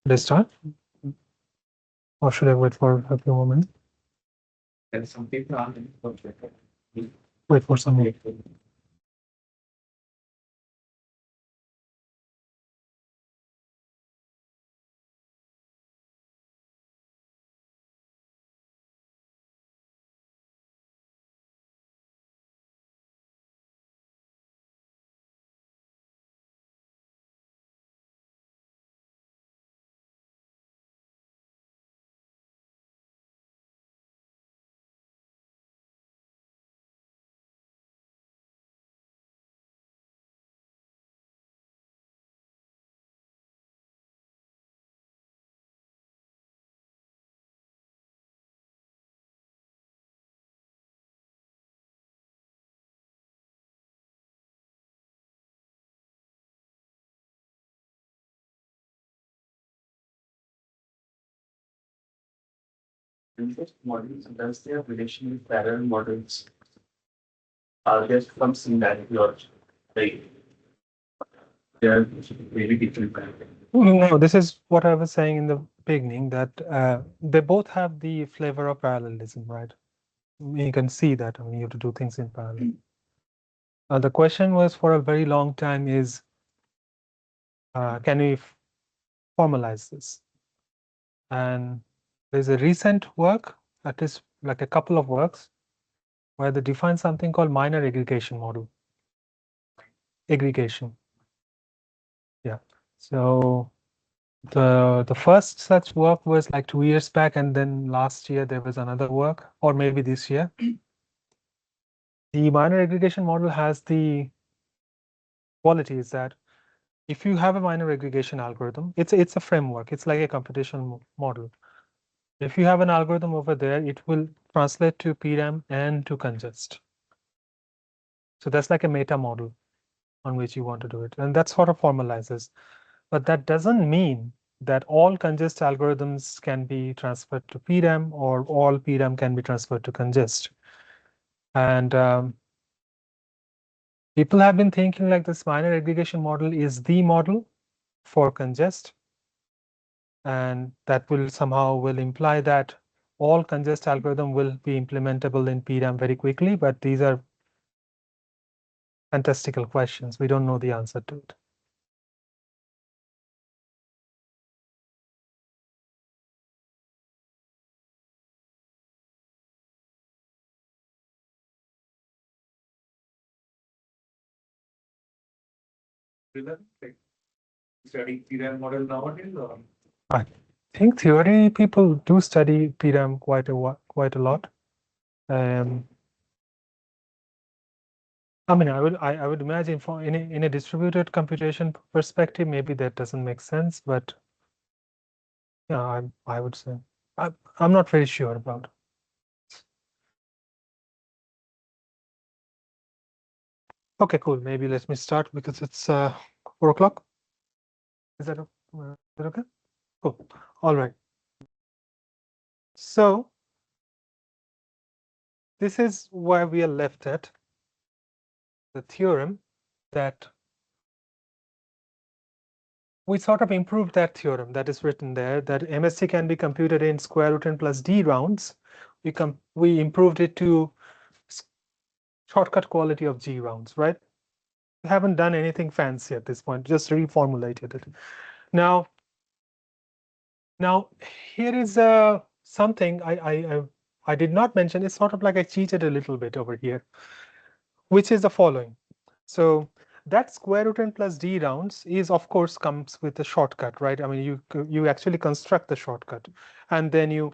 Let's start. Or should I wait for a few moments? And some people are Wait for some minutes. interest models, does their relation with parallel models are just from similarity or like they are very different? No, this is what I was saying in the beginning, that they both have the flavor of parallelism, right? You can see that. I mean, you have to do things in parallel. The question was for a very long time is, can we formalize this? And there's a recent work, that is like a couple of works, where they define something called minor aggregation model. Aggregation. Yeah. So the first such work was like 2 years back, and then last year there was another work, or maybe this year. The minor aggregation model has the qualities that if you have a minor aggregation algorithm, it's a framework, it's like a computational model. If you have an algorithm over there, it will translate to PRAM and to congest. So that's like a meta model on which you want to do it, and that sort of formalizes. But that doesn't mean that all congest algorithms can be transferred to PRAM or all PRAM can be transferred to congest. And people have been thinking like this minor aggregation model is the model for congest, and that will somehow will imply that all congest algorithm will be implementable in PRAM very quickly, but these are fantastical questions. We don't know the answer to it. Studying PRAM model nowadays, or I think theory people do study PRAM quite a lot. I mean, I would imagine for in a distributed computation perspective, maybe that doesn't make sense, but yeah, I would say I'm not very sure about. Okay, cool. Maybe let me start because it's 4 o'clock. Is that okay? Cool. All right. So this is where we are left at. The theorem that we sort of improved that theorem that is written there, that MST can be computed in square root n plus d rounds. We improved it to shortcut quality of G rounds, right? We haven't done anything fancy at this point, just reformulated it. Now here is something I did not mention. It's sort of like I cheated a little bit over here, which is the following. So that square root n plus d rounds is, of course, comes with a shortcut, right? I mean, you actually construct the shortcut and then you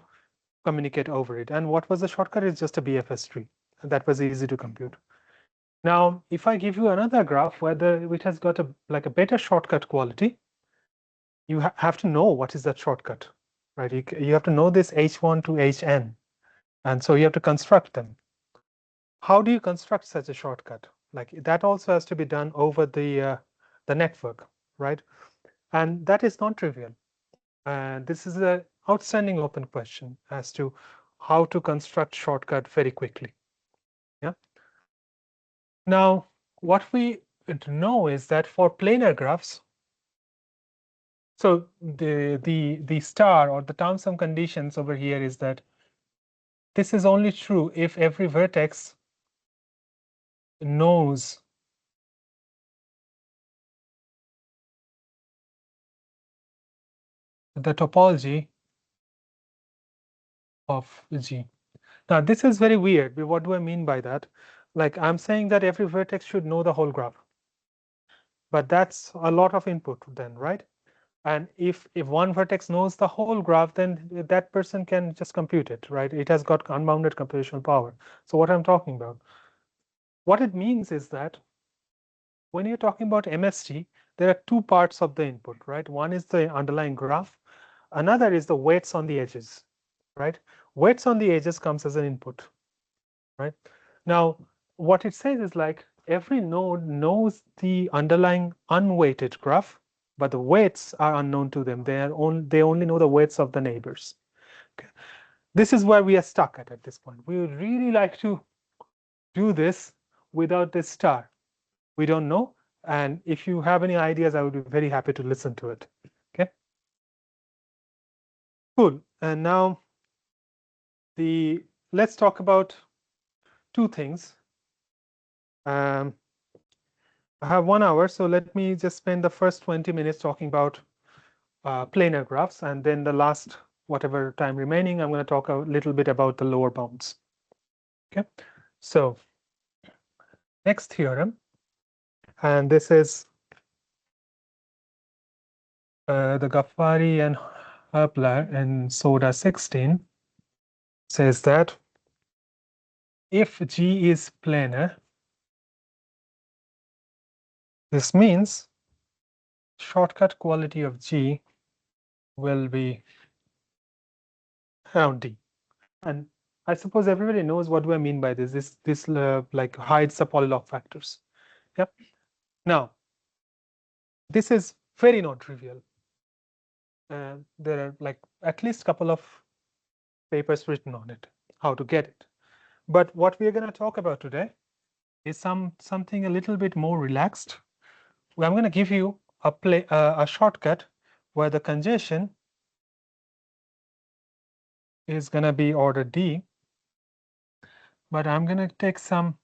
communicate over it. And what was the shortcut? It's just a BFS tree. And that was easy to compute. Now, if I give you another graph which has got like a better shortcut quality, you have to know what is that shortcut, right? You have to know this H1 to Hn, and so you have to construct them. How do you construct such a shortcut? Like that also has to be done over the network, right? And that is not trivial. And this is an outstanding open question as to how to construct shortcut very quickly. Yeah. Now, what we know is that for planar graphs, So the star or the term sum conditions over here is that this is only true if every vertex knows the topology of G. Now, this is very weird. What do I mean by that? Like, I'm saying that every vertex should know the whole graph, but that's a lot of input then, right? And if one vertex knows the whole graph, then that person can just compute it, right? It has got unbounded computational power. So what I'm talking about, what it means is that when you're talking about MST, there are two parts of the input, right? One is the underlying graph, another is the weights on the edges, right? Weights on the edges comes as an input, right? Now, what it says is like every node knows the underlying unweighted graph, but the weights are unknown to them. They only know the weights of the neighbors. Okay. This is where we are stuck at this point. We would really like to do this without this star. We don't know. And if you have any ideas, I would be very happy to listen to it. Okay. Cool. And now let's talk about two things. I have 1 hour, so let me just spend the first 20 minutes talking about planar graphs, and then the last whatever time remaining, I'm going to talk a little bit about the lower bounds. Okay, so next theorem, and this is the Ghaffari and Hapler in Soda 16 says that if G is planar, this means shortcut quality of G will be around D. And I suppose everybody knows what do I mean by this. This like hides the polylog factors. Yep. Now, this is very non-trivial. There are like at least a couple of papers written on it, how to get it. But what we are going to talk about today is something a little bit more relaxed. I'm going to give you a shortcut where the congestion is going to be order D, but I'm going to take some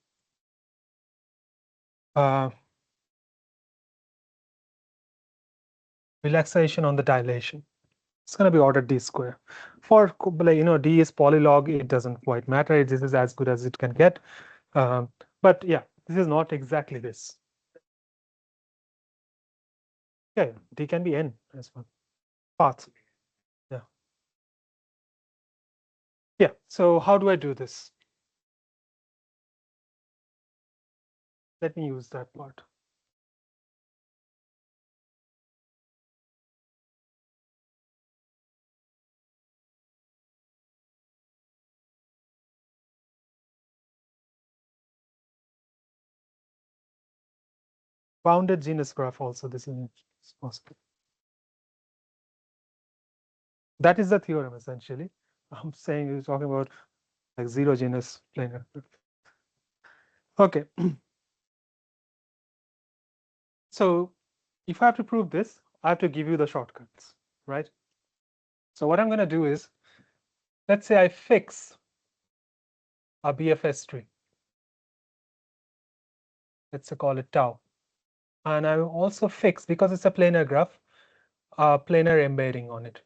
relaxation on the dilation. It's going to be order D square. For D is polylog, it doesn't quite matter. This is as good as it can get. But yeah, this is not exactly this. Yeah, D can be N as well. Paths. Yeah. Yeah. So how do I do this? Let me use that part. Bounded genus graph also, this is possible. That is the theorem essentially. I'm saying you're talking about like zero genus planar. Okay. So if I have to prove this, I have to give you the shortcuts, right? So what I'm going to do is, let's say I fix a BFS tree. Let's call it tau. And I will also fix, because it's a planar graph, a planar embedding on it.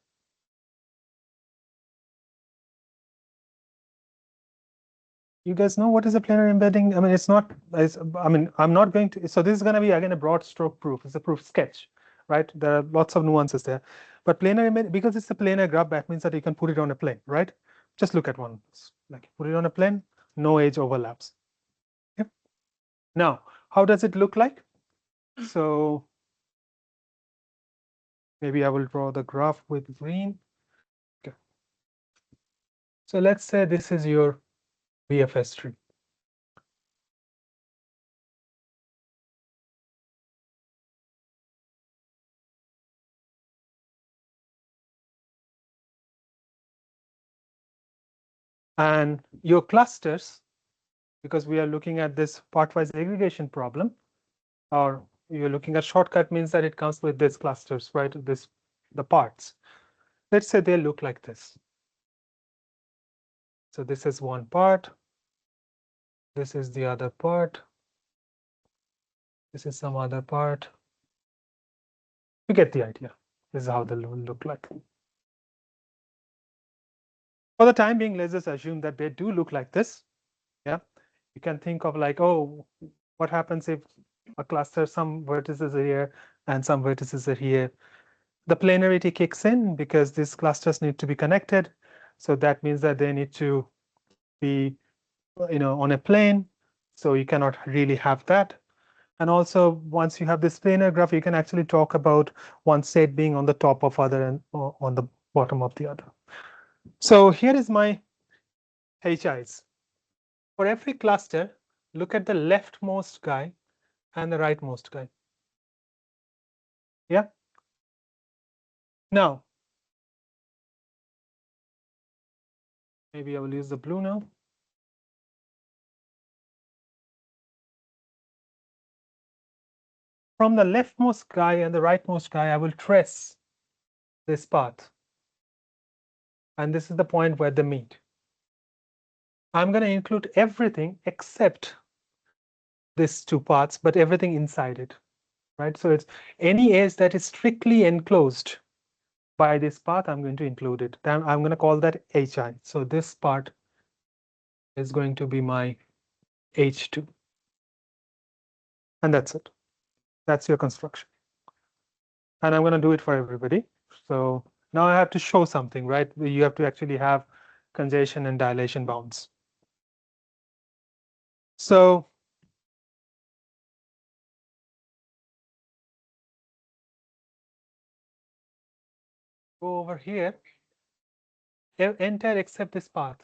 You guys know what is a planar embedding? I mean, it's not, I mean, I'm not going to, so this is going to be again a broad stroke proof. It's a proof sketch, right? There are lots of nuances there. But planar embedding, because it's a planar graph, that means that you can put it on a plane, right? Just look at one, like put it on a plane, no edge overlaps. Okay. Now, how does it look like? So maybe I will draw the graph with green. Okay. So let's say this is your BFS tree. And your clusters, because we are looking at this part-wise aggregation problem, or you're looking at shortcut means that it comes with these clusters, right? This the parts. Let's say they look like this. So this is one part. This is the other part. This is some other part. You get the idea. This is how they'll look like. For the time being, let's just assume that they do look like this. Yeah. You can think of like, oh, what happens if a cluster, some vertices are here and some vertices are here. The planarity kicks in because these clusters need to be connected. So that means that they need to be, on a plane. So you cannot really have that. And also, once you have this planar graph, you can actually talk about one state being on the top of other and on the bottom of the other. So here is my HIs. For every cluster, look at the leftmost guy and the rightmost guy. Yeah. Now, maybe I will use the blue now. From the leftmost guy and the rightmost guy, I will trace this path. And this is the point where they meet. I'm going to include everything except these two paths, but everything inside it, right? So it's any edge that is strictly enclosed by this path, I'm going to include it. Then I'm going to call that HI. So this part is going to be my H2. And that's it. That's your construction. And I'm going to do it for everybody. So now I have to show something, right? You have to actually have congestion and dilation bounds. So go over here, enter except this path.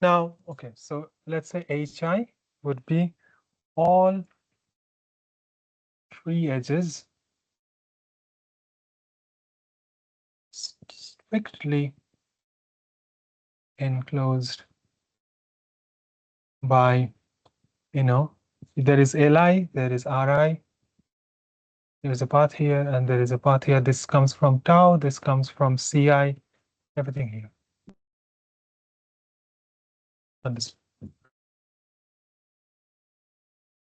Now, okay, so let's say HI would be all three edges strictly enclosed by, there is Li, there is Ri, there is a path here, and there is a path here. This comes from tau, this comes from Ci, everything here. Understood.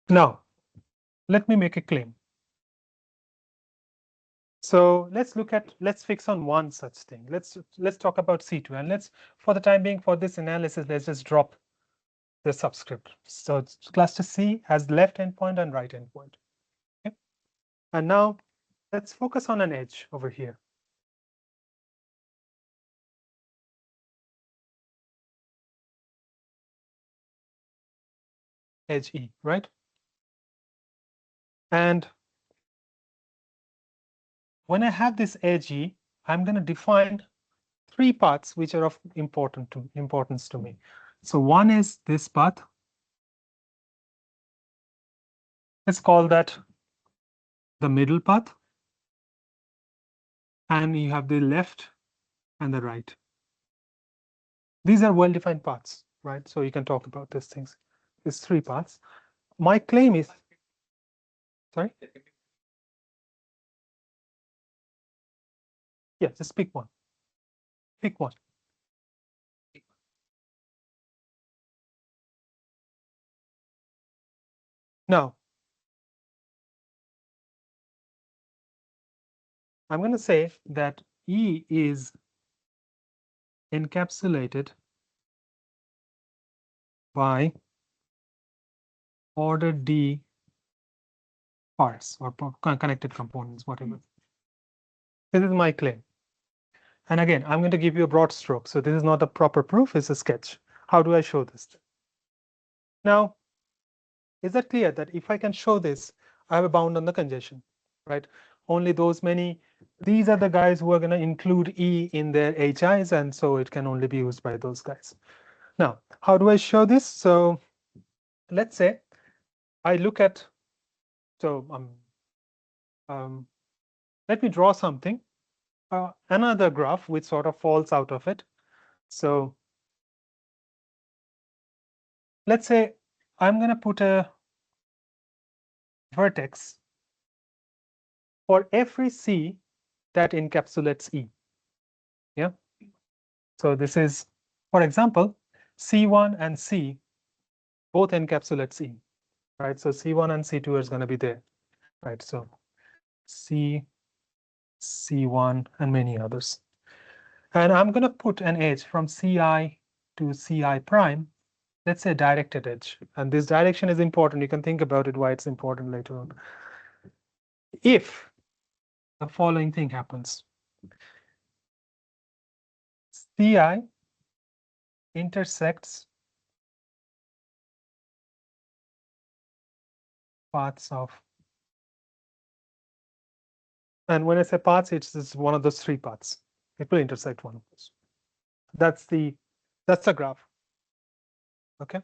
Now, let me make a claim. So let's fix on one such thing. Let's talk about C2, and for the time being, for this analysis, let's just drop the subscript. So cluster C has left endpoint and right endpoint. Okay? And now let's focus on an edge over here. Edge E, right? And when I have this edge E, I'm going to define three paths which are of importance to me. So one is this path. Let's call that the middle path. And you have the left and the right. These are well-defined paths, right? So you can talk about these things. These three paths. My claim is, sorry? Yeah, just pick one. Pick one. Now, I'm going to say that E is encapsulated by order D parts or connected components, whatever. This is my claim. And again, I'm going to give you a broad stroke. So this is not a proper proof, it's a sketch. How do I show this? Now, is that clear that if I can show this, I have a bound on the congestion, right? Only those many, these are the guys who are going to include E in their HIs, and so it can only be used by those guys. Now, how do I show this? So let's say I look at, so let me draw something, another graph which sort of falls out of it. So let's say I'm going to put a vertex for every C that encapsulates E. Yeah. So this is, for example, C1 and C both encapsulate C, right? So C1 and C2 is going to be there, right? So C, C1, and many others. And I'm going to put an edge from Ci to Ci prime. Let's say directed edge. And this direction is important. You can think about it, why it's important later on. If the following thing happens, Ci intersects paths of, and when I say paths, it's one of those three paths. It will intersect one of those. That's the graph. Okay.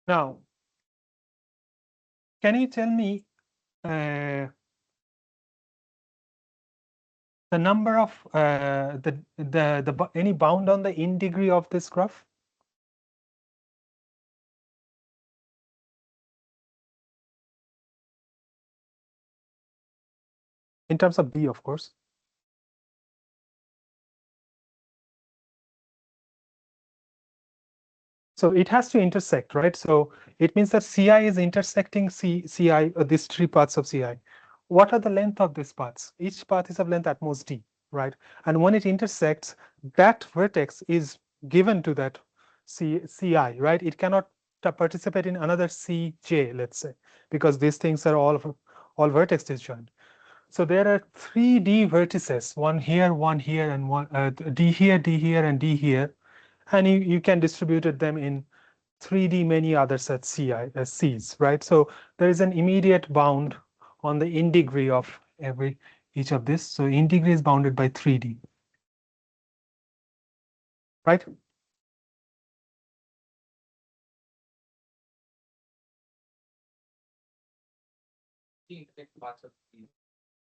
Now, can you tell me the number of any bound on the in degree of this graph? In terms of B, of course. So it has to intersect, right? So it means that Ci is intersecting Ci, these three paths of Ci. What are the length of these paths? Each path is of length at most d, right? And when it intersects, that vertex is given to that Ci, right? It cannot participate in another Cj, let's say, because these things are all vertex disjoint. So there are 3D vertices, one here, and one D here, and D here. And you can distribute them in 3D many other sets Cs, right? So there is an immediate bound on the in degree of each of this. So in degree is bounded by 3D, right?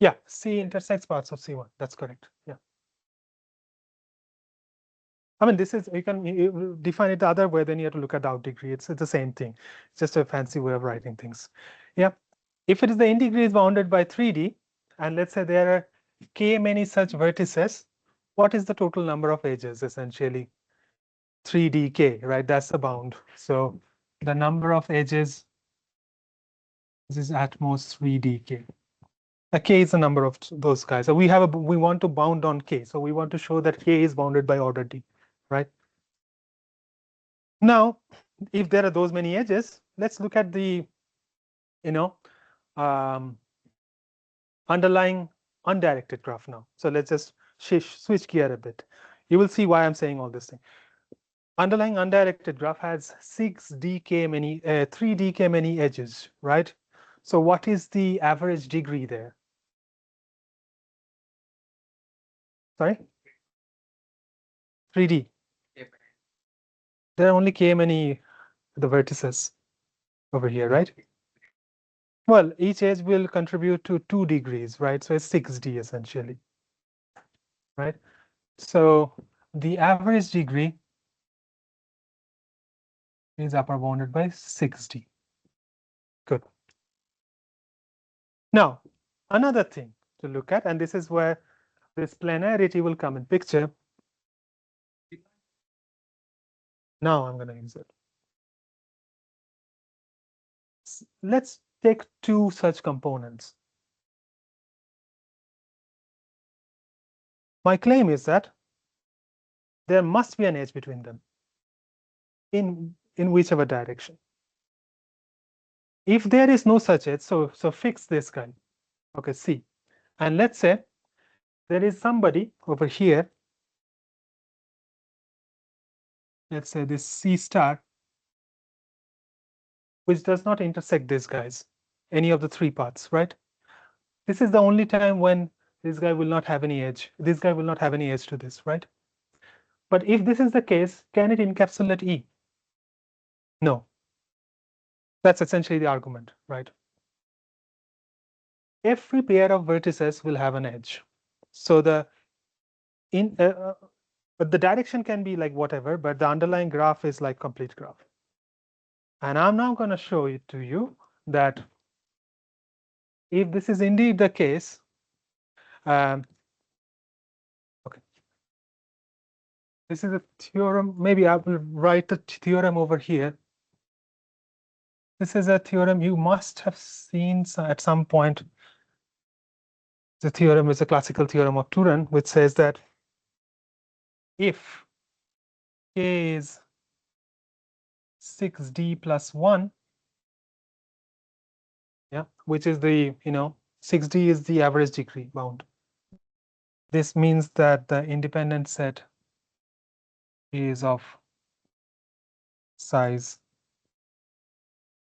Yeah, C intersects parts of C1. That's correct. Yeah. I mean, this is, you can define it the other way, then you have to look at the out degree. It's the same thing. It's just a fancy way of writing things. Yeah. If it is the in degree is bounded by 3D, and let's say there are k many such vertices, what is the total number of edges essentially? 3dk, right? That's the bound. So the number of edges is at most 3dk. K is the number of those guys. So we want to bound on k. So we want to show that k is bounded by order d, right? Now, if there are those many edges, let's look at the, um, underlying undirected graph now. So let's just switch gear a bit. You will see why I'm saying all this thing. Underlying undirected graph has 3dk many edges, right? So what is the average degree there? Sorry? 3D. There are only k many the vertices over here, right? Well, each edge will contribute to 2 degrees, right? So it's 6D essentially, right? So the average degree is upper bounded by 6D. Good. Now, another thing to look at, and this is where this planarity will come in picture. Now I'm going to use it. Let's take two such components. My claim is that there must be an edge between them in whichever direction. If there is no such edge, so fix this guy. Okay, C. And let's say there is somebody over here. Let's say this C star, which does not intersect these guys, any of the three paths, right? This is the only time when this guy will not have any edge. This guy will not have any edge to this, right? But if this is the case, can it encapsulate E? No. That's essentially the argument, right? Every pair of vertices will have an edge. So the direction can be like whatever, but the underlying graph is like complete graph. And I'm now going to show it to you that if this is indeed the case, okay, this is a theorem. Maybe I will write the theorem over here. This is a theorem you must have seen at some point. The theorem is a classical theorem of Turin, which says that if k is 6d plus 1, yeah, which is the, 6d is the average degree bound. This means that the independent set is of size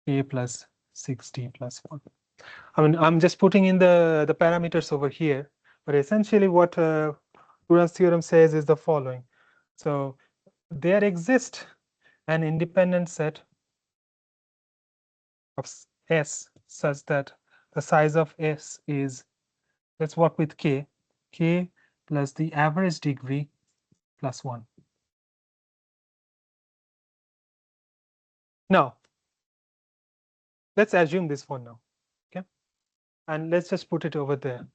k plus 6d plus 1. I mean, I'm just putting in the parameters over here, but essentially what Turin's theorem says is the following. So there exists an independent set of S such that the size of S is, let's work with k plus the average degree plus 1. Now, let's assume this for now, okay? And let's just put it over there.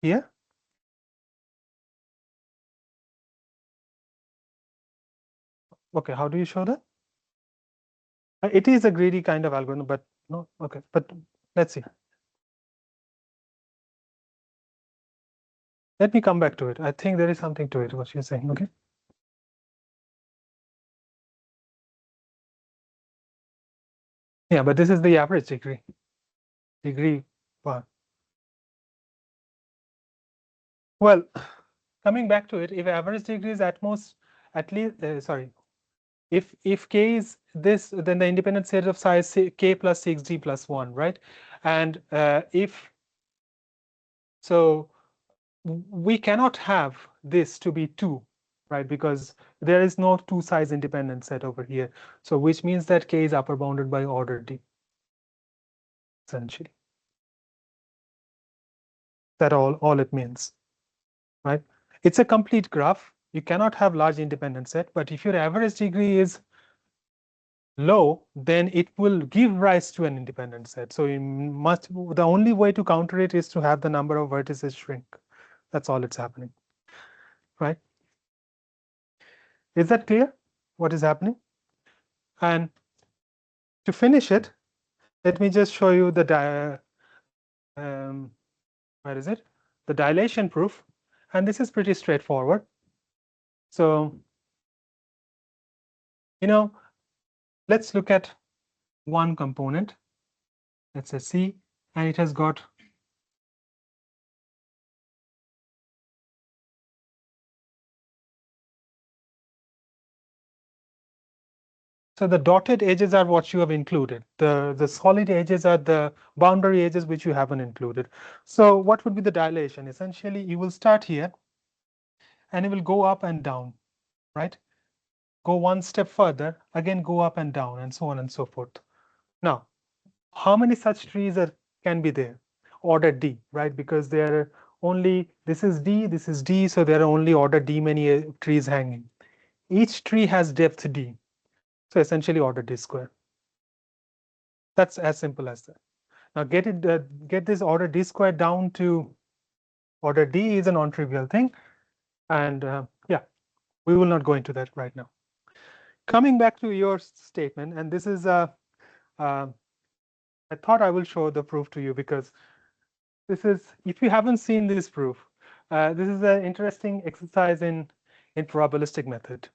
Here. Okay, how do you show that? It is a greedy kind of algorithm, but no, okay, but let's see. Let me come back to it. I think there is something to it, what you're saying, okay? Yeah, but this is the average degree. Degree 1. Well, coming back to it, if average degree is at least, sorry, if k is this, then the independent set of size k plus 6d plus 1, right? And if so, we cannot have this to be 2, right? Because there is no 2 size independent set over here. So which means that k is upper bounded by order d, essentially. That all it means, right? It's a complete graph. You cannot have large independent set, but if your average degree is low, then it will give rise to an independent set. So the only way to counter it is to have the number of vertices shrink. That's all it's happening, right? Is that clear what is happening? And to finish it, let me just show you the where is it? The dilation proof. And this is pretty straightforward. So, let's look at one component. Let's say C, and it has got so the dotted edges are what you have included. The solid edges are the boundary edges which you haven't included. So what would be the dilation? Essentially, you will start here and it will go up and down, right? Go one step further, again go up and down, and so on and so forth. Now, how many such trees can be there? Order D, right? Because there are only, this is D, so there are only order D many trees hanging. Each tree has depth D. So essentially order D square. That's as simple as that. Now get this order D square down to order D is a non-trivial thing. And yeah, we will not go into that right now. Coming back to your statement, and this is I thought I will show the proof to you because this is, if you haven't seen this proof, this is an interesting exercise in probabilistic method.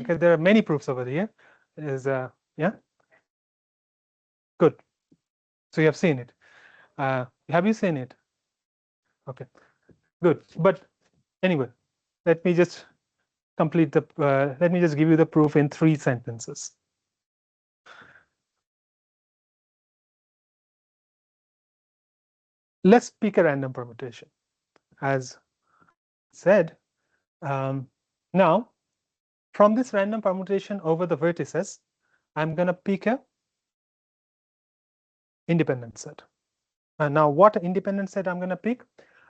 Okay, there are many proofs over here. Yeah, good. So you have seen it. Have you seen it? Okay, good. But anyway, let me just complete the. Let me just give you the proof in 3 sentences. Let's pick a random permutation, as said. Now, from this random permutation over the vertices, I'm going to pick a independent set. And now what independent set I'm going to pick?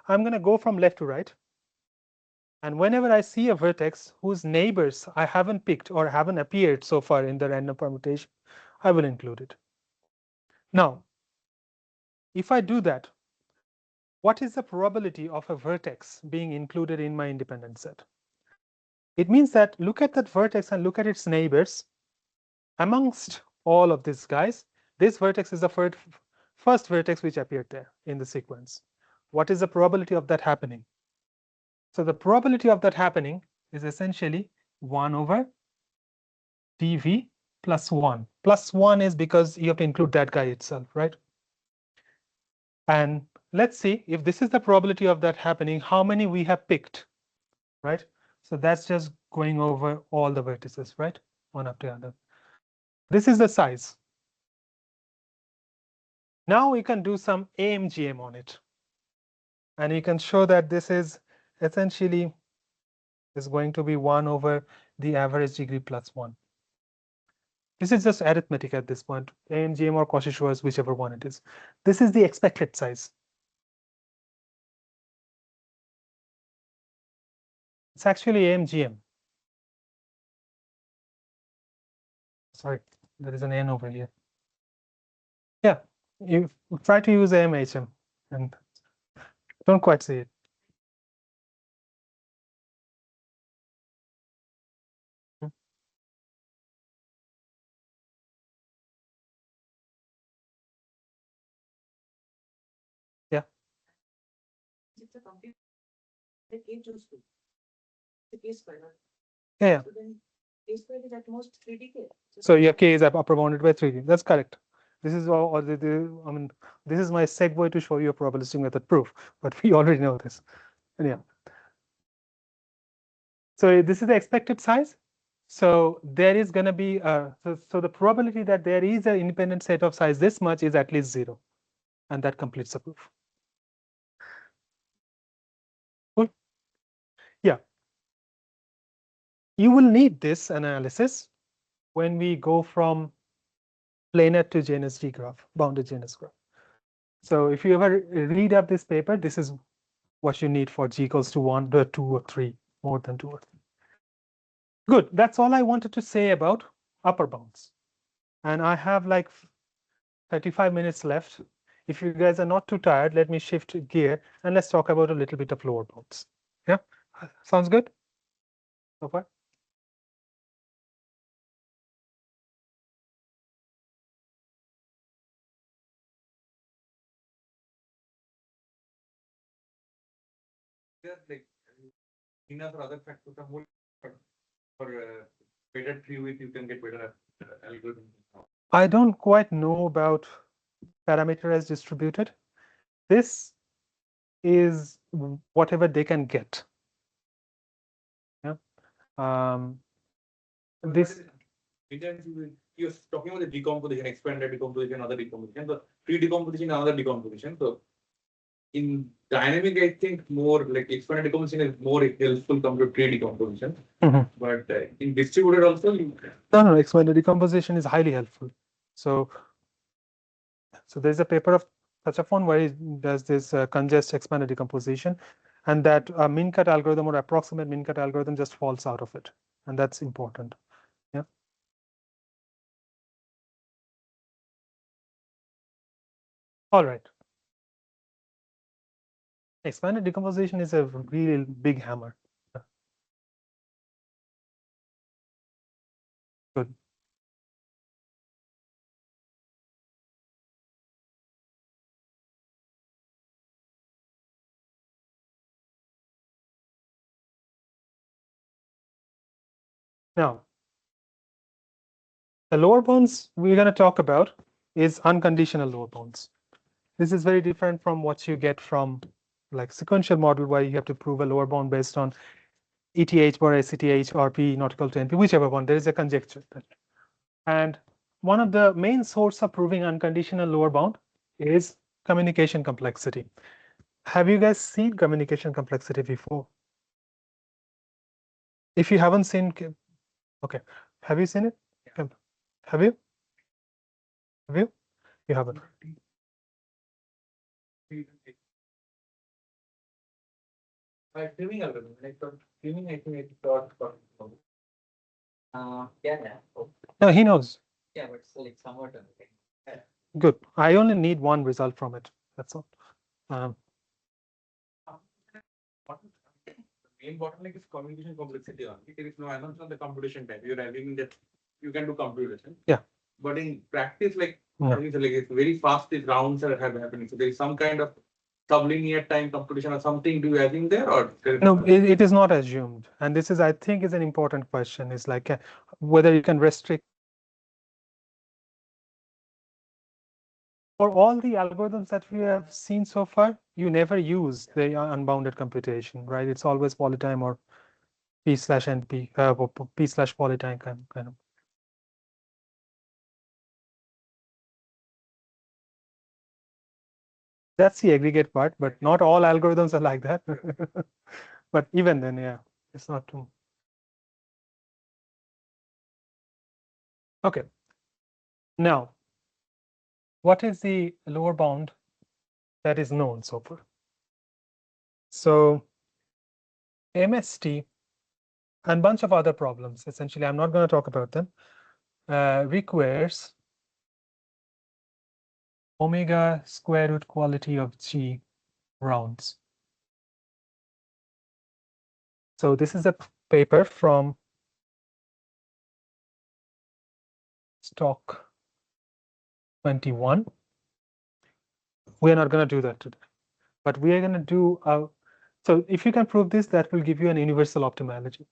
I'm going to go from left to right. And whenever I see a vertex whose neighbors I haven't picked or haven't appeared so far in the random permutation, I will include it. Now, if I do that, what is the probability of a vertex being included in my independent set? It means that look at that vertex and look at its neighbors. Amongst all of these guys, this vertex is the first vertex which appeared there in the sequence. What is the probability of that happening? So the probability of that happening is essentially 1 over dv plus 1. Plus 1 is because you have to include that guy itself, right? And let's see if this is the probability of that happening, how many we have picked, right? So that's just going over all the vertices, right? One after the other. This is the size. Now we can do some AMGM on it. And you can show that this is essentially is going to be 1 over the average degree plus 1. This is just arithmetic at this point, AMGM or Cauchy-Schwarz, whichever one it is. This is the expected size. It's actually AMGM. Sorry, there is an N over here. Yeah, you try to use AMHM and don't quite see it. Yeah. It's a complete like A choose to. It's a K square. Yeah. So then A square is at most 3dk. So your K is upper bounded by 3D. That's correct. This is all, I mean, this is my segue to show you a probabilistic method proof, but we already know this. And yeah. So this is the expected size. So there is going to be so the probability that there is an independent set of size this much is at least 0, and that completes the proof. Cool. Yeah. You will need this analysis when we go from planar to genus G graph, bounded genus graph. So if you ever read up this paper, this is what you need for G equals to 1, 2, or 3, more than 2 or 3. Good. That's all I wanted to say about upper bounds. And I have like 35 minutes left. If you guys are not too tired, let me shift gear and let's talk about a little bit of lower bounds. Yeah, sounds good so far? There like enough other factors are more for better tree width you can get better algorithm. I don't quite know about parameterized distributed. This is whatever they can get. Yeah. This You're talking about the decomposition, expanded decomposition, other decomposition, so tree decomposition, another decomposition. So in dynamic, I think more like expanded decomposition is more helpful compared to tree decomposition. But in distributed also, no, expanded decomposition is highly helpful. So there's a paper of Sachafon where he does this CONGEST expanded decomposition, and that min cut algorithm or approximate min cut algorithm just falls out of it, and that's important. Yeah. All right. Expanded decomposition is a really big hammer. Good. Now, the lower bounds we're going to talk about is unconditional lower bounds. This is very different from what you get from like sequential model where you have to prove a lower bound based on ETH or ACTH or P not equal to NP, whichever one. There is a conjecture. And one of the main source of proving unconditional lower bound is communication complexity. Have you guys seen communication complexity before? If you haven't seen, okay, have you seen it? Yeah. Have you? Have you? You haven't. Trimming algorithm, trimming, I think I thought. Yeah. No, he knows. Yeah, but it's like somewhat. Good. I only need one result from it. That's all. The main bottleneck is communication complexity only. There is no answer on the computation type. You're assuming that you can do computation. Yeah. But in practice, like, No. like it's very fast, these rounds are happening. So there is some kind of sublinear time computation or something. Do you assume there or? No, it is not assumed. And this is, I think, is an important question. Is like whether you can restrict. For all the algorithms that we have seen so far, you never use the unbounded computation, right? It's always polytime or p/np, p/polytime kind of. That's the aggregate part, but not all algorithms are like that. But even then, yeah, it's not too. Okay. Now, what is the lower bound that is known so far? So MST and bunch of other problems, essentially, I'm not going to talk about them, requires omega square root quality of G rounds. So this is a paper from Stock 21. We're not going to do that today, but we are going to do, so if you can prove this, that will give you an universal optimality.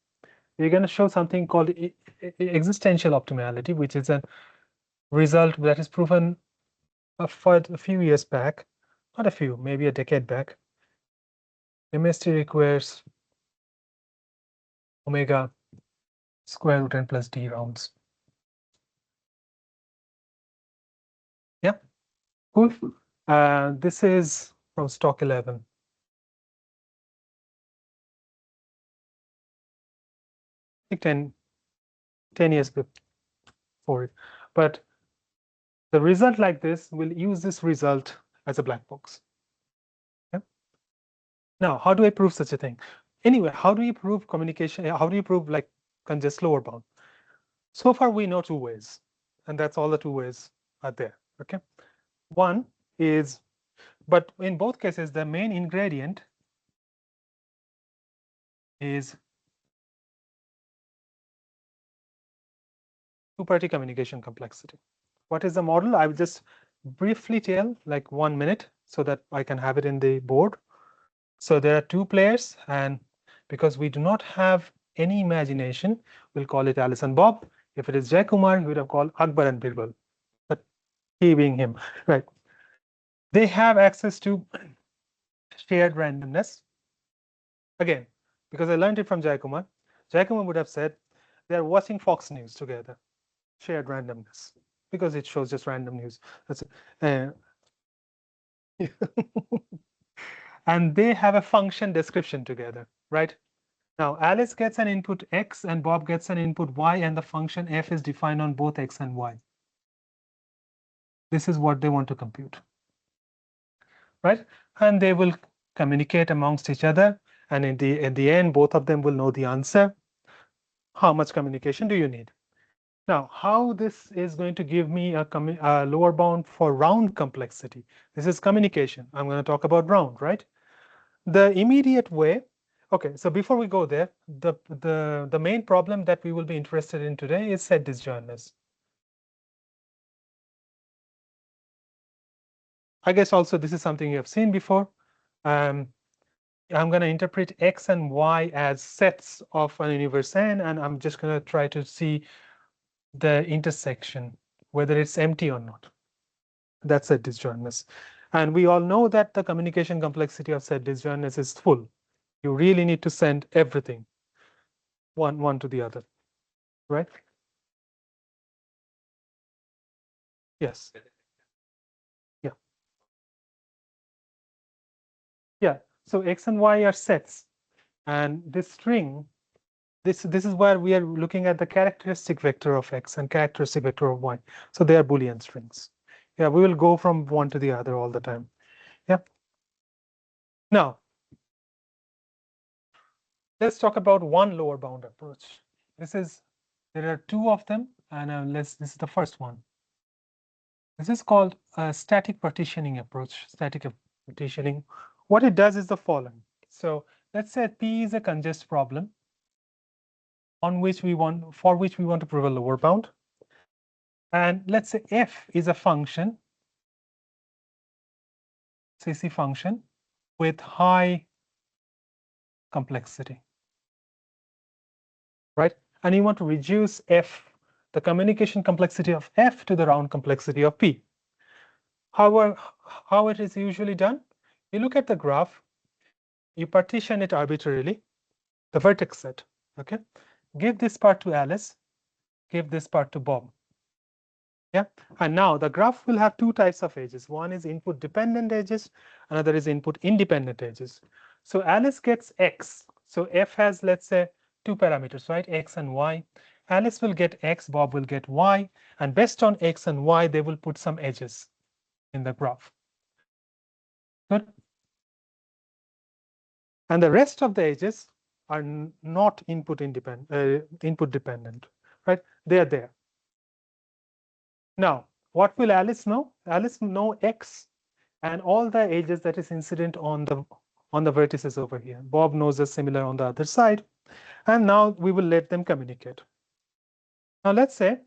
We're going to show something called existential optimality, which is a result that is proven for a few years back, not a few, maybe a decade back. MST requires omega square root n plus d rounds. Yeah, cool. This is from Stock 11. I think 10 years before it. But the result like this will use this result as a black box. Okay? Now, how do I prove such a thing? Anyway, how do you prove communication? How do you prove like congest lower bound? So far, we know two ways, and that's all the two ways are there. Okay. One is, but in both cases, the main ingredient is two-party communication complexity. What is the model? I will just briefly tell, like 1 minute, so that I can have it in the board. So there are two players, and because we do not have any imagination, we'll call it Alice and Bob. If it is Jay Kumar, we would have called Akbar and Birbal, but he being him, right? They have access to shared randomness. Again, because I learned it from Jay Kumar. Jay Kumar would have said they're watching Fox News together, shared randomness, because it shows just random news. That's it. And they have a function description together, right? Now, Alice gets an input x and Bob gets an input y, and the function f is defined on both x and y. This is what they want to compute, right? And they will communicate amongst each other, and in the end, both of them will know the answer. How much communication do you need? Now, how this is going to give me a lower bound for round complexity? This is communication. I'm going to talk about round, right? The immediate way. Okay, so before we go there, the main problem that we will be interested in today is set disjointness. I guess also this is something you have seen before. I'm going to interpret x and y as sets of an universe n, and I'm just going to try to see the intersection, whether it's empty or not. That's set disjointness. And we all know that the communication complexity of set disjointness is full. You really need to send everything one to the other, right? Yes. Yeah. Yeah. So x and y are sets, and this string, this is where we are looking at the characteristic vector of x and characteristic vector of y. So they are Boolean strings. Yeah, we will go from one to the other all the time. Yeah. Now, let's talk about one lower bound approach. There are two of them, and this is the first one. This is called a static partitioning approach. Static partitioning. What it does is the following. So let's say P is a congest problem for which we want to prove a lower bound. And let's say F is a function, CC function, with high complexity, right? And you want to reduce F, the communication complexity of F, to the round complexity of P. How it is usually done? You look at the graph, you partition it arbitrarily, the vertex set, okay? Give this part to Alice, give this part to Bob. Yeah, and now the graph will have two types of edges. One is input dependent edges, another is input independent edges. So Alice gets X. So F has, let's say, two parameters, right? X and Y. Alice will get X, Bob will get Y, and based on X and Y, they will put some edges in the graph. Good. And the rest of the edges are not input dependent, right? They are there. Now, what will Alice know? Alice will know X and all the edges that is incident on the vertices over here. Bob knows a similar on the other side. And now we will let them communicate. Now let's say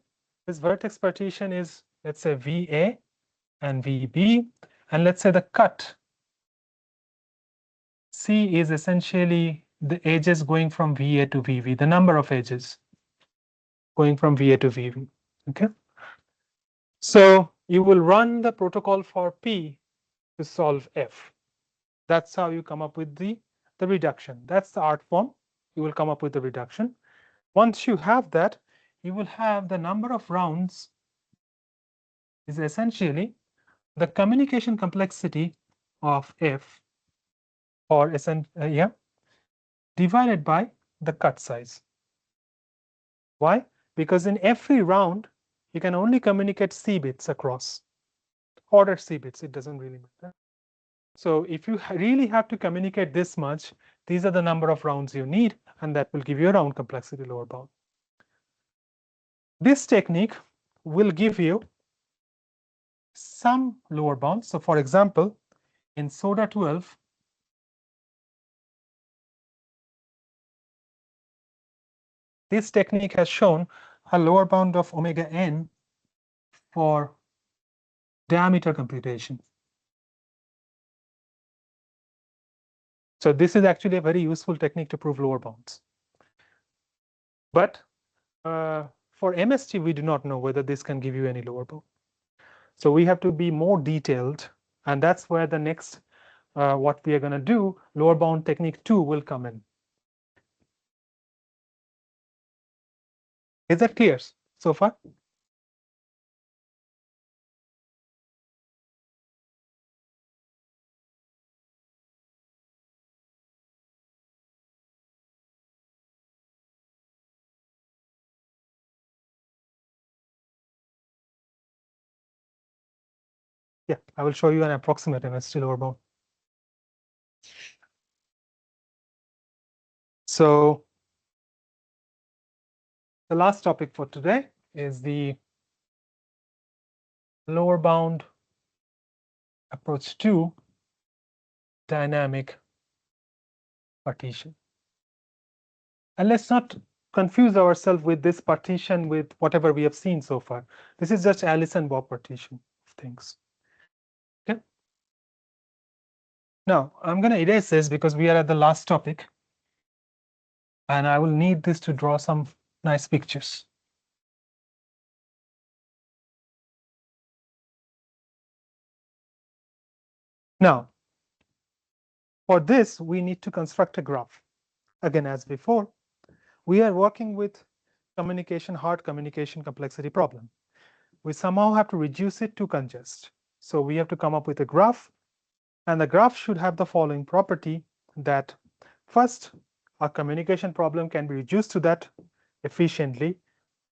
this vertex partition is, let's say, VA and VB, and let's say the cut C is essentially the edges going from VA to VB, the number of edges going from VA to VB. Okay. So you will run the protocol for P to solve F. That's how you come up with the reduction. That's the art form. You will come up with the reduction. Once you have that, you will have the number of rounds is essentially the communication complexity of F, or divided by the cut size. Why? Because in every round, you can only communicate C bits across. Ordered C bits, it doesn't really matter. So if you really have to communicate this much, these are the number of rounds you need, and that will give you a round complexity lower bound. This technique will give you some lower bounds. So for example, in SODA 12, this technique has shown a lower bound of omega n for diameter computation. So this is actually a very useful technique to prove lower bounds. But for MST, we do not know whether this can give you any lower bound. So we have to be more detailed, and that's where the next what we are going to do, lower bound technique 2, will come in. Is that clear so far? Yeah, I will show you an approximate MST lower bound. So the last topic for today is the lower bound approach to dynamic partition. And let's not confuse ourselves with this partition with whatever we have seen so far. This is just Alice and Bob partition of things. Okay. Now I'm going to erase this because we are at the last topic, and I will need this to draw some nice pictures. Now, for this, we need to construct a graph. Again, as before, we are working with hard communication complexity problem. We somehow have to reduce it to congest. So we have to come up with a graph, and the graph should have the following property: that first, our communication problem can be reduced to that efficiently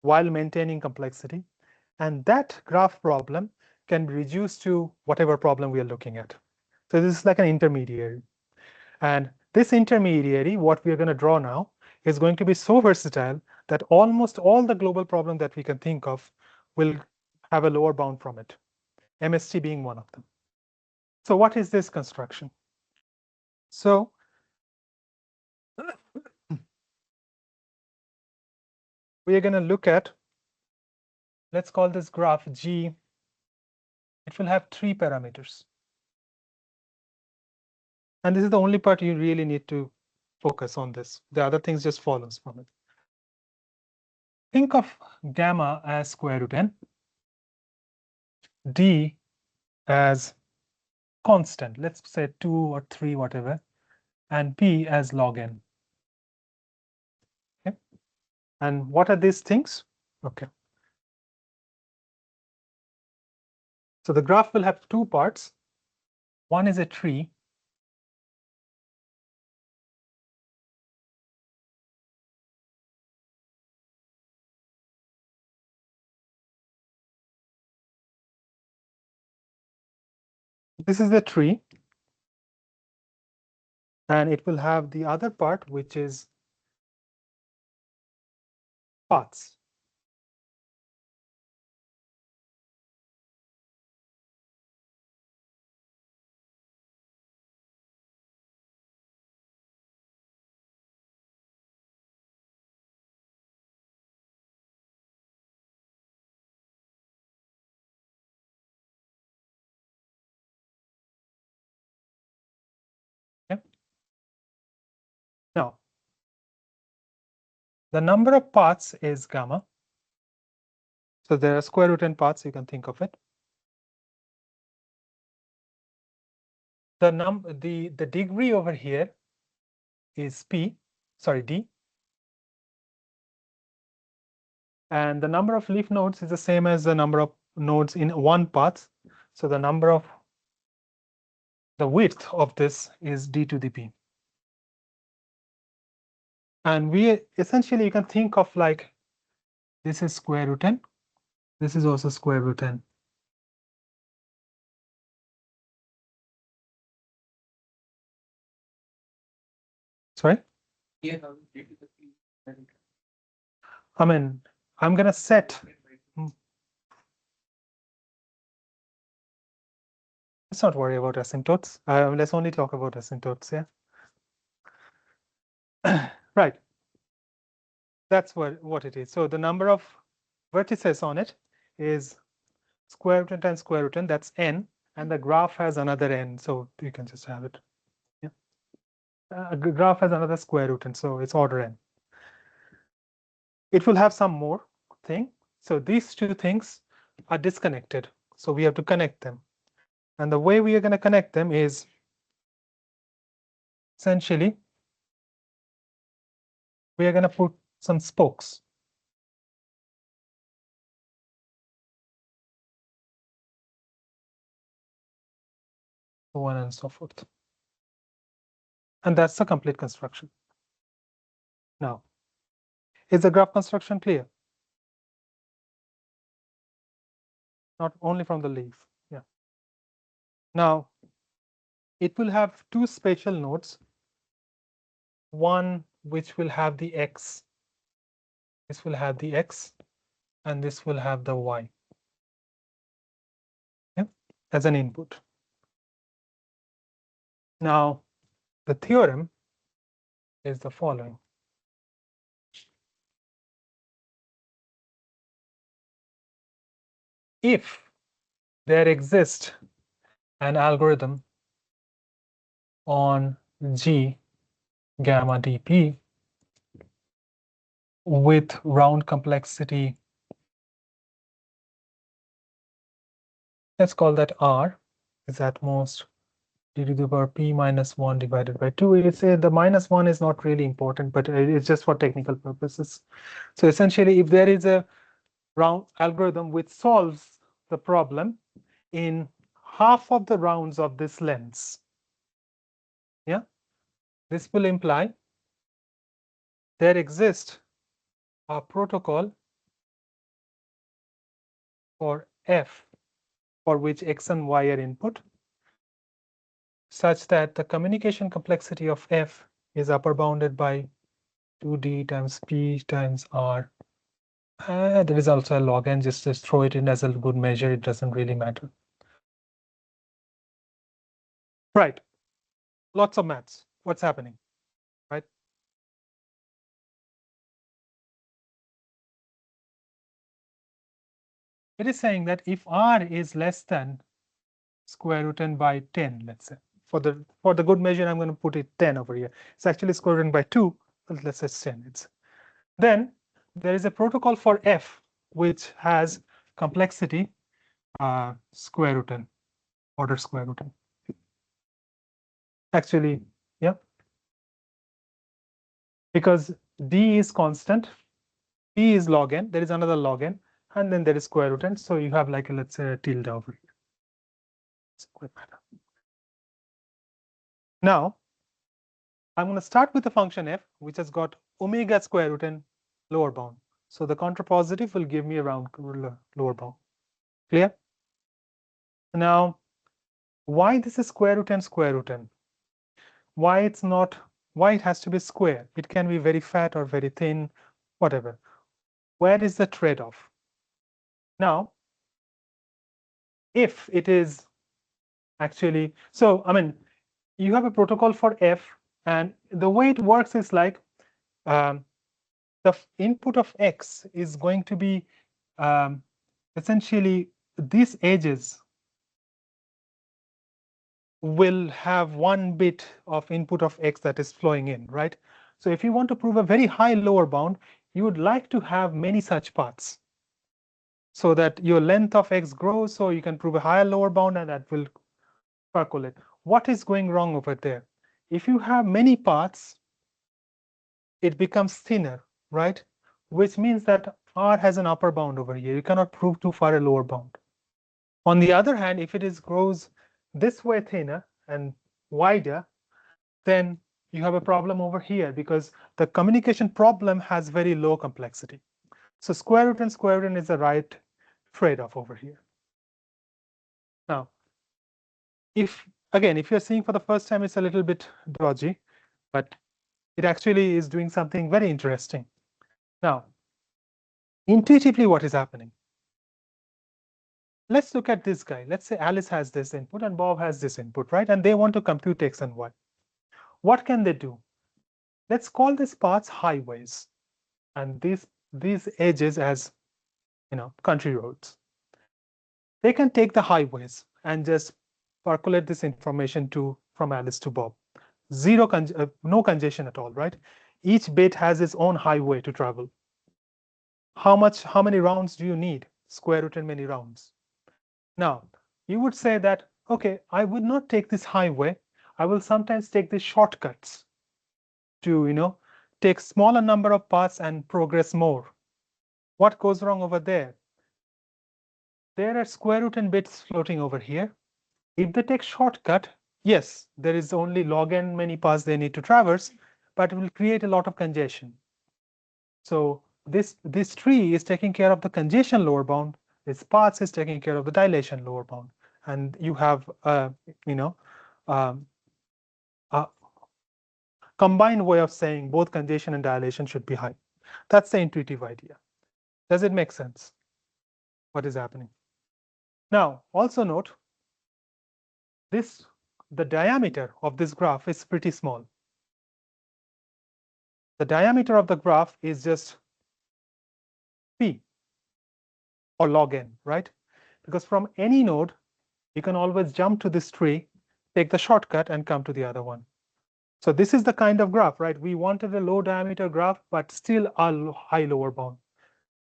while maintaining complexity, and that graph problem can be reduced to whatever problem we are looking at. So this is like an intermediary. And this intermediary, what we are going to draw now, is going to be so versatile that almost all the global problems that we can think of will have a lower bound from it, MST being one of them. So what is this construction? So we are going to look at, let's call this graph G. It will have 3 parameters. And this is the only part you really need to focus on this. The other things just follows from it. Think of gamma as square root n, d as constant, let's say 2 or 3, whatever, and p as log n. Okay. And what are these things? Okay. So the graph will have 2 parts. One is a tree. This is the tree. And it will have the other part, which is paths. Okay. Now, the number of paths is gamma. So there are square root n paths, you can think of it. The degree over here is d, and the number of leaf nodes is the same as the number of nodes in one path. So the width of this is d to the p. And we essentially, you can think of like, this is square root n, this is also square root n. Sorry? Yeah. I mean, I'm gonna set. Let's not worry about asymptotes. Let's only talk about asymptotes, yeah. Right. That's what it is. So the number of vertices on it is square root n times square root n, that's n, and the graph has another n, so you can just have it. Yeah. A graph has another square root n, so it's order n. It will have some more thing. So these two things are disconnected. So we have to connect them. And the way we are going to connect them is essentially we are going to put some spokes. So on and so forth. And that's the complete construction. Now, is the graph construction clear? Not only from the leaf. Yeah. Now, it will have 2 spatial nodes. One which will have the x. This will have the x, and this will have the y. Okay, as an input. Now, the theorem is the following. If there exists an algorithm on G gamma dp with round complexity, let's call that R, is at most d to the power p minus 1 divided by 2. It's the minus 1 is not really important, but it's just for technical purposes. So essentially, if there is a round algorithm which solves the problem in half of the rounds of this lens, yeah, this will imply there exists a protocol for f for which x and y are input, such that the communication complexity of F is upper bounded by 2D times P times R. There is also a log n, just throw it in as a good measure, it doesn't really matter. Right, lots of maths. What's happening, right? It is saying that if R is less than square root n by 10, let's say, for the good measure, I'm going to put it 10 over here. It's actually square root n by 2, but let's say it's 10. Then there is a protocol for F which has complexity square root n, order square root n. Actually, yeah, because D is constant, P is log n, there is another log n, and then there is square root n. So you have like a, let's say, a tilde over here. Now, I'm going to start with the function f, which has got omega square root n lower bound. So the contrapositive will give me around lower bound. Clear? Now, why this is square root n square root n? Why it's not, why it has to be square? It can be very fat or very thin, whatever. Where is the trade-off? Now, if it is actually, so I mean, you have a protocol for f, and the way it works is like the input of x is going to be essentially these edges will have 1 bit of input of x that is flowing in, right? So if you want to prove a very high lower bound, you would like to have many such paths so that your length of x grows, so you can prove a higher lower bound, and that will percolate. What is going wrong over there? If you have many paths, it becomes thinner, right? Which means that R has an upper bound over here. You cannot prove too far a lower bound. On the other hand, if it grows this way thinner and wider, then you have a problem over here because the communication problem has very low complexity. So square root n is the right trade-off over here. Now, if you're seeing for the first time, it's a little bit dodgy, but it actually is doing something very interesting. Now, intuitively, what is happening? Let's look at this guy. Let's say Alice has this input and Bob has this input, right? And they want to compute x and y. What can they do? Let's call these paths highways and these edges as, country roads. They can take the highways and just percolate this information from Alice to Bob. No congestion at all, right? Each bit has its own highway to travel. How many rounds do you need? Square root n many rounds. Now, you would say that, okay, I would not take this highway. I will sometimes take these shortcuts to, take smaller number of paths and progress more. What goes wrong over there? There are square root n bits floating over here. If they take shortcut, yes, there is only log n many paths they need to traverse, but it will create a lot of congestion. So this tree is taking care of the congestion lower bound. This paths is taking care of the dilation lower bound, and you have a combined way of saying both congestion and dilation should be high. That's the intuitive idea. Does it make sense? What is happening? Now, also note the diameter of this graph is pretty small. The diameter of the graph is just p or log n, right? Because from any node, you can always jump to this tree, take the shortcut, and come to the other one. So this is the kind of graph, right? We wanted a low diameter graph, but still a high lower bound,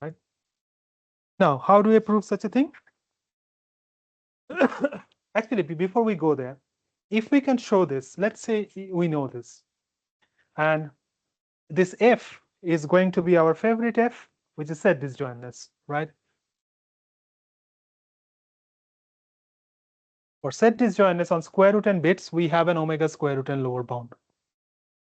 right? Now, how do we prove such a thing? Actually, before we go there, if we can show this, let's say we know this, and this f is going to be our favorite f, which is set disjointness, right? For set disjointness on square root n bits, we have an omega square root n lower bound,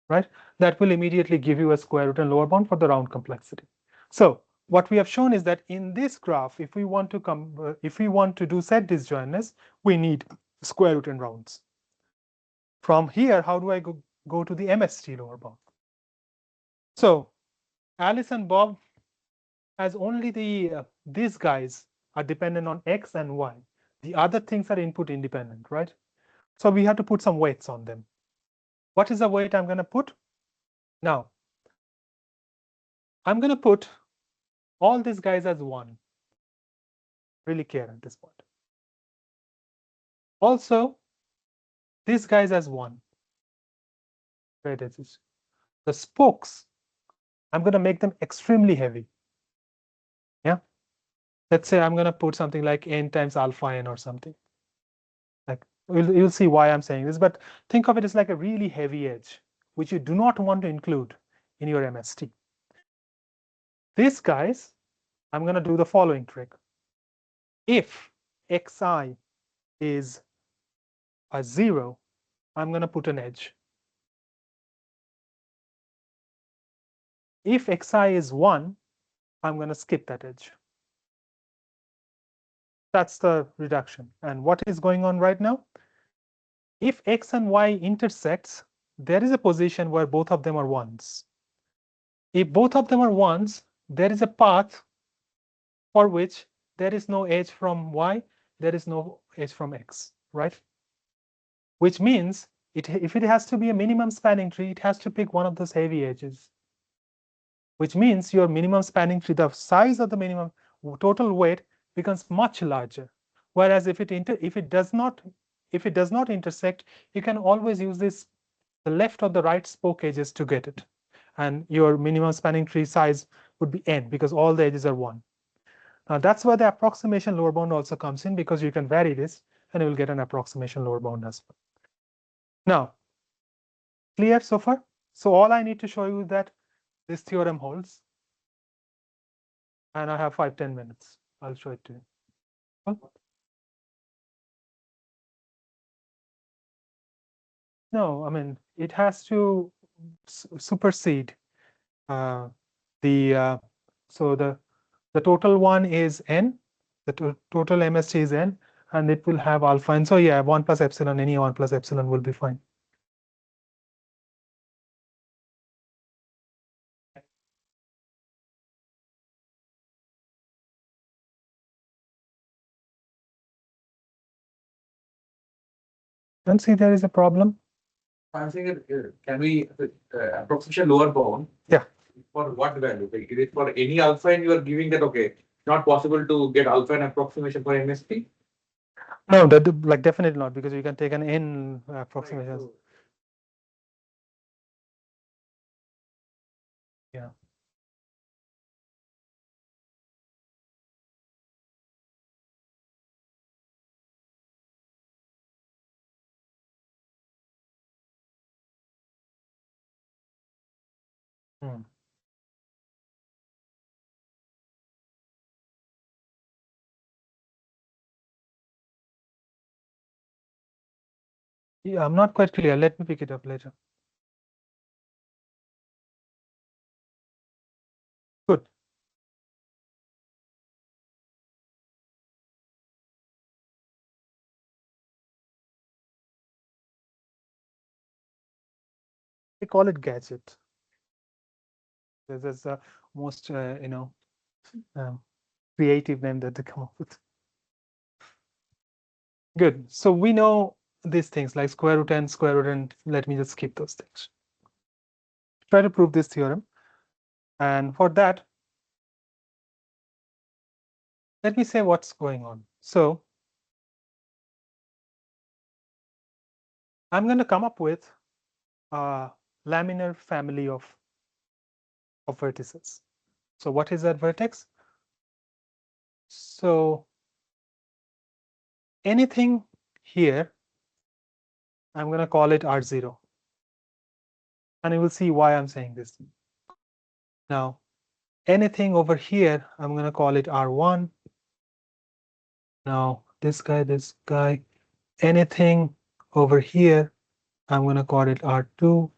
right? That will immediately give you a square root n lower bound for the round complexity. So what we have shown is that in this graph, if we want to do set disjointness, we need square root n rounds. From here, how do I go to the MST lower bound? So Alice and Bob, as only these guys are dependent on X and Y. The other things are input independent, right? So we have to put some weights on them. What is the weight I'm going to put? Now, I'm going to put all these guys as 1. Really care at this point. Also, these guys as 1. Right, the spokes, I'm going to make them extremely heavy. Yeah. Let's say I'm going to put something like n times alpha n or something. Like you'll see why I'm saying this, but think of it as like a really heavy edge, which you do not want to include in your MST. These guys, I'm going to do the following trick. If xi is a 0, I'm going to put an edge. If xi is 1, I'm going to skip that edge. That's the reduction. And what is going on right now? If x and y intersects, there is a position where both of them are 1s. If both of them are 1s, there is a path for which there is no edge from y, there is no edge from x, right? Which means if it has to be a minimum spanning tree, it has to pick one of those heavy edges. Which means your minimum spanning tree, the size of the minimum total weight becomes much larger. Whereas if it does not intersect, you can always use the left or the right spoke edges to get it, and your minimum spanning tree size would be n because all the edges are 1. Now that's where the approximation lower bound also comes in, because you can vary this and you will get an approximation lower bound as well. Now, clear so far? So all I need to show you is that this theorem holds, and I have 5-10 minutes. I'll show it to you. No, I mean, it has to supersede so the total one is n, the total MST is n, and it will have alpha. And so yeah, 1 plus epsilon, any 1 plus epsilon will be fine. Don't see there is a problem. I'm saying, can we approximation lower bound? Yeah. For what value? Like, is it for any alpha and you are giving that, okay, not possible to get alpha and approximation for MST? No, that like definitely not, because you can take an n approximation. Right, Yeah. Hmm. Yeah, I'm not quite clear. Let me pick it up later. Good. They call it gadget. This is the most creative name that they come up with. Good. So we know these things like square root n, square root n. Let me just skip those things. Try to prove this theorem. And for that, let me say what's going on. So I'm going to come up with a laminar family of vertices. So what is that vertex? So anything here, I'm going to call it R0. And you will see why I'm saying this. Now, anything over here, I'm going to call it R1. Now, this guy, anything over here, I'm going to call it R2,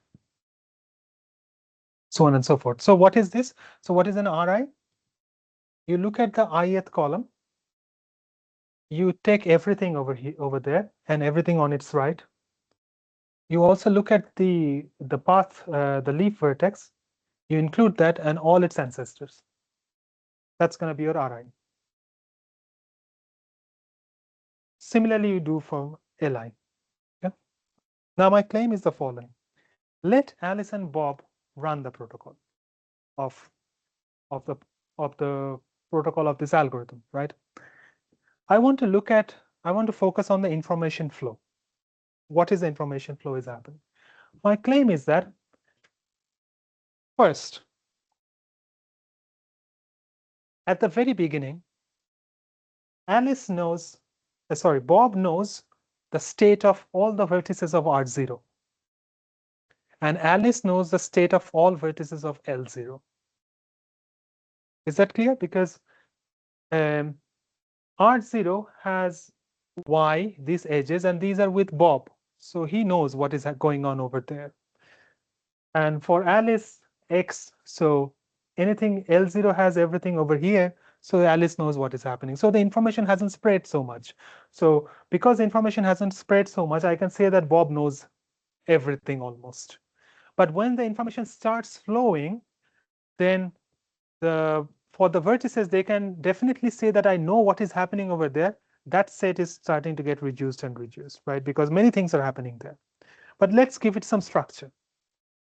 so on and so forth. So what is this? So what is an Ri? You look at the ith column, you take everything over here, over there, and everything on its right. You also look at the path, the leaf vertex. You include that and all its ancestors. That's going to be your Ri. Similarly, you do for Li. Okay? Now, my claim is the following. Let Alice and Bob run the protocol of the protocol of this algorithm, right? I want to focus on the information flow. What is the information flow is happening? My claim is that first, at the very beginning, Bob knows the state of all the vertices of R0. And Alice knows the state of all vertices of L0. Is that clear? Because R0 has Y, these edges, and these are with Bob. So he knows what is going on over there. And for Alice, X, so anything L0 has everything over here. So Alice knows what is happening. So the information hasn't spread so much. So because information hasn't spread so much, I can say that Bob knows everything almost. But when the information starts flowing, then for the vertices, they can definitely say that I know what is happening over there. That set is starting to get reduced and reduced, right? Because many things are happening there. But let's give it some structure.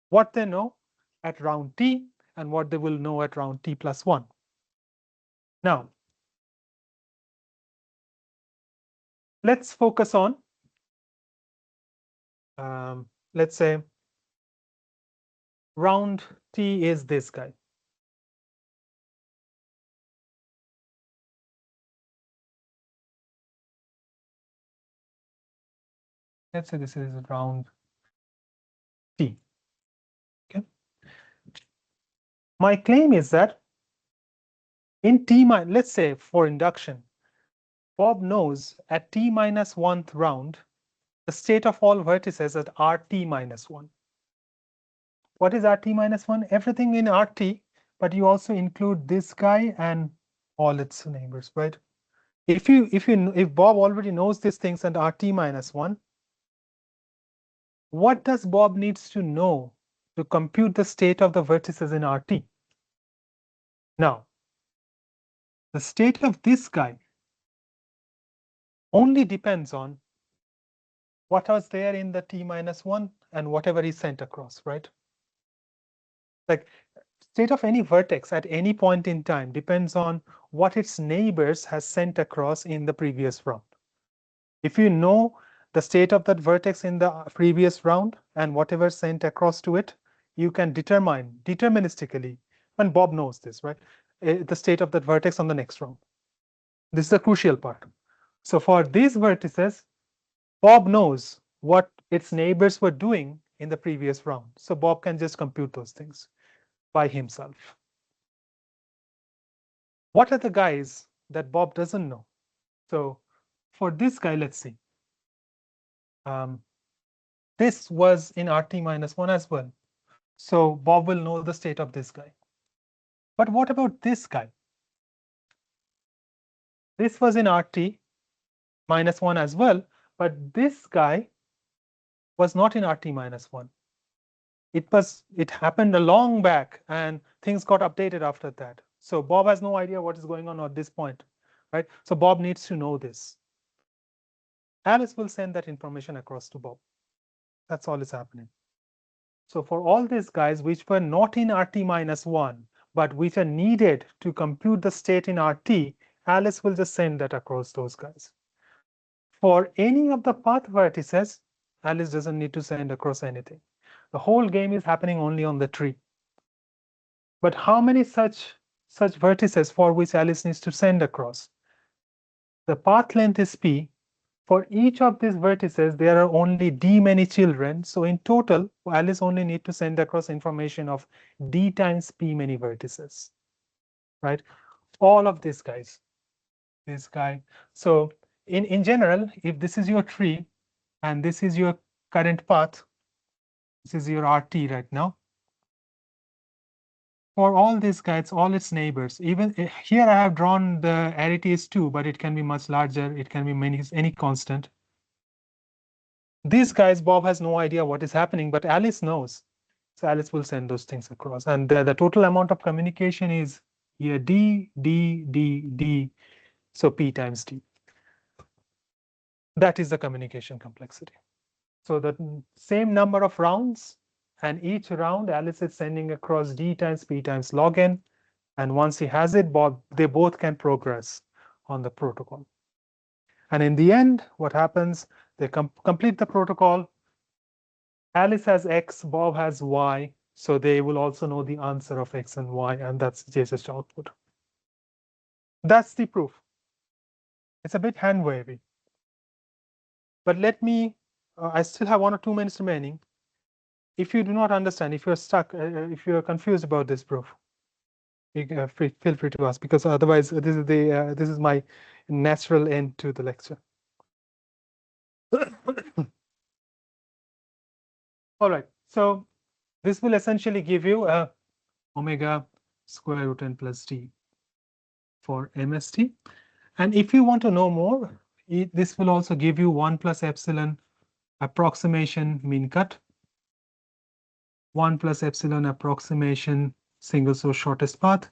What they know at round t and what they will know at round t plus 1. Now, let's focus on, let's say, round t is this guy. Let's say this is round t. Okay. My claim is that in t minus, let's say for induction, Bob knows at t minus 1th round the state of all vertices at rt minus 1. What is rt minus 1? Everything in rt, but you also include this guy and all its neighbors, right? If Bob already knows these things and rt minus 1, what does Bob needs to know to compute the state of the vertices in rt? Now, the state of this guy only depends on what was there in the t minus 1 and whatever he sent across, right? Like state of any vertex at any point in time depends on what its neighbors has sent across in the previous round. If you know the state of that vertex in the previous round and whatever sent across to it, you can determine deterministically, and Bob knows this, right? The state of that vertex on the next round. This is the crucial part. So for these vertices, Bob knows what its neighbors were doing in the previous round. So Bob can just compute those things by himself. What are the guys that Bob doesn't know? So for this guy, let's see. This was in RT minus 1 as well. So Bob will know the state of this guy. But what about this guy? This was in RT minus 1 as well, but this guy was not in RT minus 1. It happened a long back and things got updated after that. So Bob has no idea what is going on at this point, right? So Bob needs to know this. Alice will send that information across to Bob. That's all is happening. So for all these guys which were not in RT minus 1, but which are needed to compute the state in RT, Alice will just send that across those guys. For any of the path vertices, Alice doesn't need to send across anything. The whole game is happening only on the tree. But how many such vertices for which Alice needs to send across? The path length is P. For each of these vertices, there are only d many children. So in total, Alice only need to send across information of d times p many vertices, right? All of these guys, this guy. So in general, if this is your tree and this is your current path, this is your RT right now. For all these guys, all its neighbors, even here I have drawn the arity is 2, but it can be much larger. It can be any constant. These guys, Bob has no idea what is happening, but Alice knows. So Alice will send those things across. And the total amount of communication is here D, D, D, D. So P times D. That is the communication complexity. So the same number of rounds, and each round Alice is sending across D times P times log n. And once he has it, Bob, they both can progress on the protocol. And in the end, what happens, they complete the protocol. Alice has X, Bob has Y. So they will also know the answer of X and Y, and that's JSS output. That's the proof. It's a bit hand wavy. But let me, I still have 1 or 2 minutes remaining. If you do not understand, if you're stuck, if you're confused about this proof, feel free to ask, because otherwise this is my natural end to the lecture. All right, so this will essentially give you a omega square root n plus d for MST. And if you want to know more, this will also give you 1 plus epsilon approximation mean cut, 1 plus epsilon approximation single source shortest path.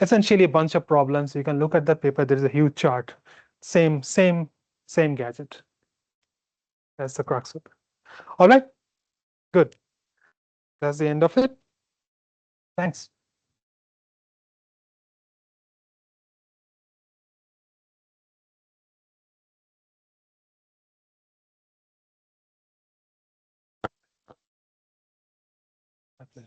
Essentially a bunch of problems. You can look at the paper. There is a huge chart. Same gadget. That's the crux of it. All right, good. That's the end of it. Thanks. That's it.